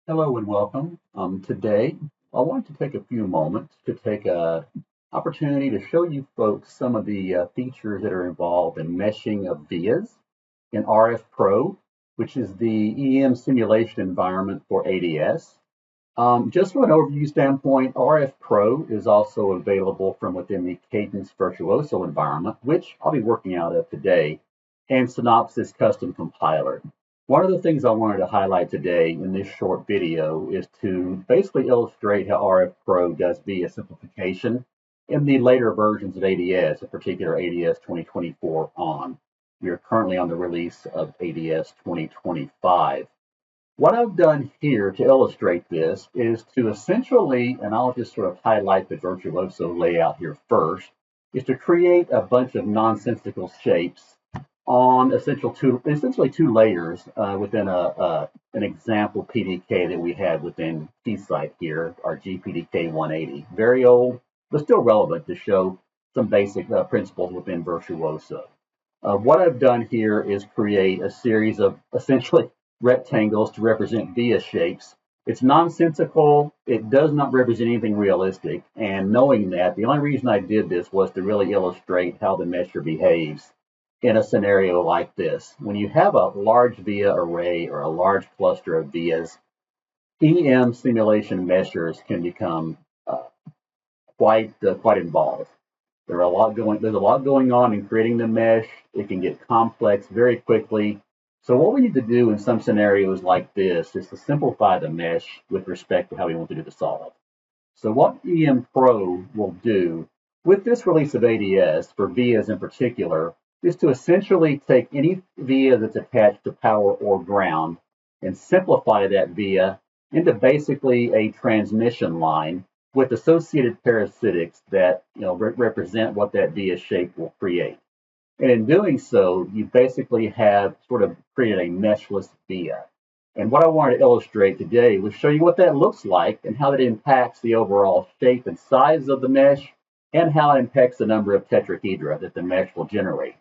Hello and welcome. Today, I want to take a few moments to take an opportunity to show you folks some of the features that are involved in meshing of vias in RFPro, which is the EM simulation environment for ADS. Just from an overview standpoint, RFPro is also available from within the Cadence Virtuoso environment, which I'll be working out of today, and Synopsys Custom Compiler. One of the things I wanted to highlight today in this short video is to basically illustrate how RFPro does via simplification in the later versions of ADS, in particular ADS 2024 on. We are currently on the release of ADS 2025. What I've done here to illustrate this is to essentially, and I'll just sort of highlight the Virtuoso layout here first, is to create a bunch of nonsensical shapes on essentially two layers within an example PDK that we had within Keysight here, our GPDK 180. Very old, but still relevant to show some basic principles within Virtuoso. What I've done here is create a series of essentially rectangles to represent via shapes. It's nonsensical. It does not represent anything realistic. And knowing that, the only reason I did this was to really illustrate how the mesher behaves in a scenario like this. When you have a large via array or a large cluster of vias, EM simulation meshers can become quite involved. There's a lot going on in creating the mesh. It can get complex very quickly. So what we need to do in some scenarios like this is to simplify the mesh with respect to how we want to do the solve. So what EMPro will do with this release of ADS for vias in particular is to essentially take any via that's attached to power or ground and simplify that via into basically a transmission line with associated parasitics that represent what that via shape will create. And in doing so, you basically have sort of created a meshless via. And what I wanted to illustrate today was show you what that looks like and how that impacts the overall shape and size of the mesh and how it impacts the number of tetrahedra that the mesh will generate.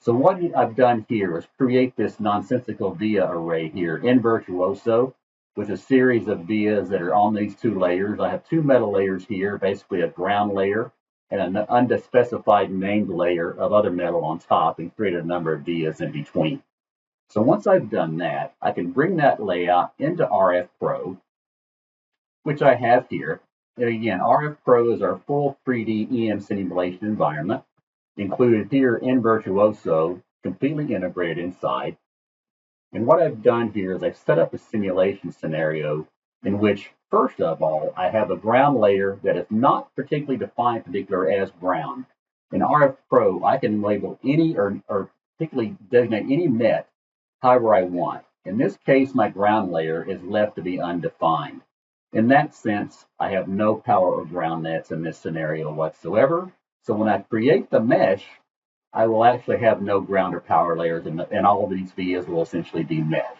So what I've done here is create this nonsensical via array here in Virtuoso with a series of vias that are on these two layers. I have two metal layers here, basically a ground layer and an unspecified named layer of other metal on top, and create a number of vias in between. So once I've done that, I can bring that layout into RFPro, which I have here. And again, RFPro is our full 3D EM simulation environment, included here in Virtuoso, completely integrated inside. And what I've done here is I've set up a simulation scenario in which, first of all, I have a ground layer that is not particularly defined as ground. In RFPro, I can label any or particularly designate any net however I want. In this case, my ground layer is left to be undefined. In that sense, I have no power or ground nets in this scenario whatsoever. So when I create the mesh, I will actually have no ground or power layers, and all of these vias will essentially be meshed.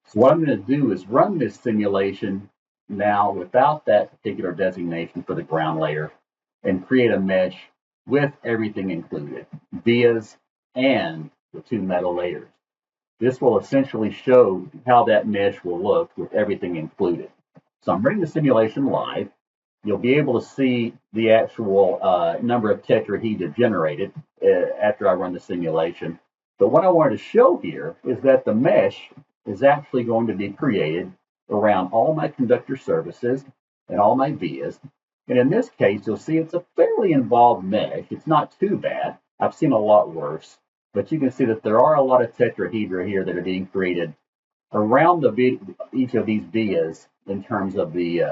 So what I'm going to do is run this simulation now without that particular designation for the ground layer and create a mesh with everything included, vias and the two metal layers. This will essentially show how that mesh will look with everything included. So I'm running the simulation live. You'll be able to see the actual number of tetrahedra generated after I run the simulation. But what I wanted to show here is that the mesh is actually going to be created around all my conductor surfaces and all my vias. And in this case, you'll see it's a fairly involved mesh. It's not too bad. I've seen a lot worse. But you can see that there are a lot of tetrahedra here that are being created around each of these vias in terms of the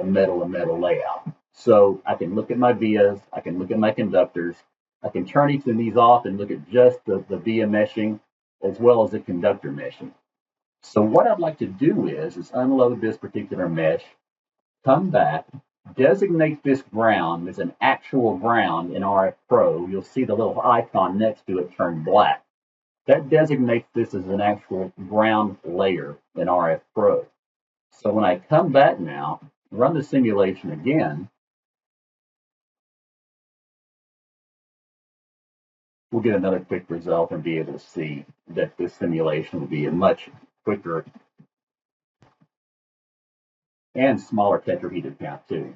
metal layout. So I can look at my vias, I can look at my conductors, I can turn each of these off and look at just the via meshing as well as the conductor meshing. So what I'd like to do is unload this particular mesh, come back, designate this ground as an actual ground in RFPro. You'll see the little icon next to it turn black. That designates this as an actual ground layer in RFPro. So when I come back now, run the simulation again, we'll get another quick result and be able to see that this simulation will be a much quicker and smaller tetrahedron count too.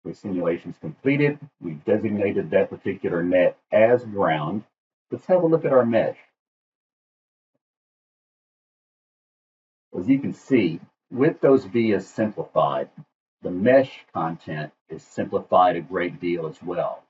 The simulation's completed. We've designated that particular net as ground. Let's have a look at our mesh. As you can see, with those vias simplified, the mesh content is simplified a great deal as well.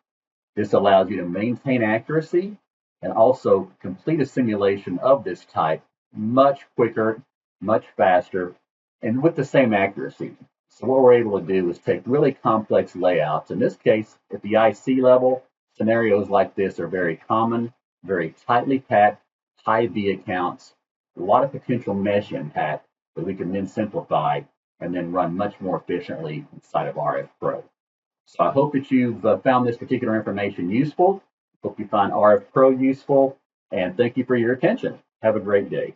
This allows you to maintain accuracy and also complete a simulation of this type much quicker, much faster, and with the same accuracy. So what we're able to do is take really complex layouts. In this case, at the IC level, scenarios like this are very common, very tightly packed, high via counts, a lot of potential mesh impact that we can then simplify and then run much more efficiently inside of RFPro. So I hope that you've found this particular information useful. Hope you find RFPro useful, and thank you for your attention. Have a great day.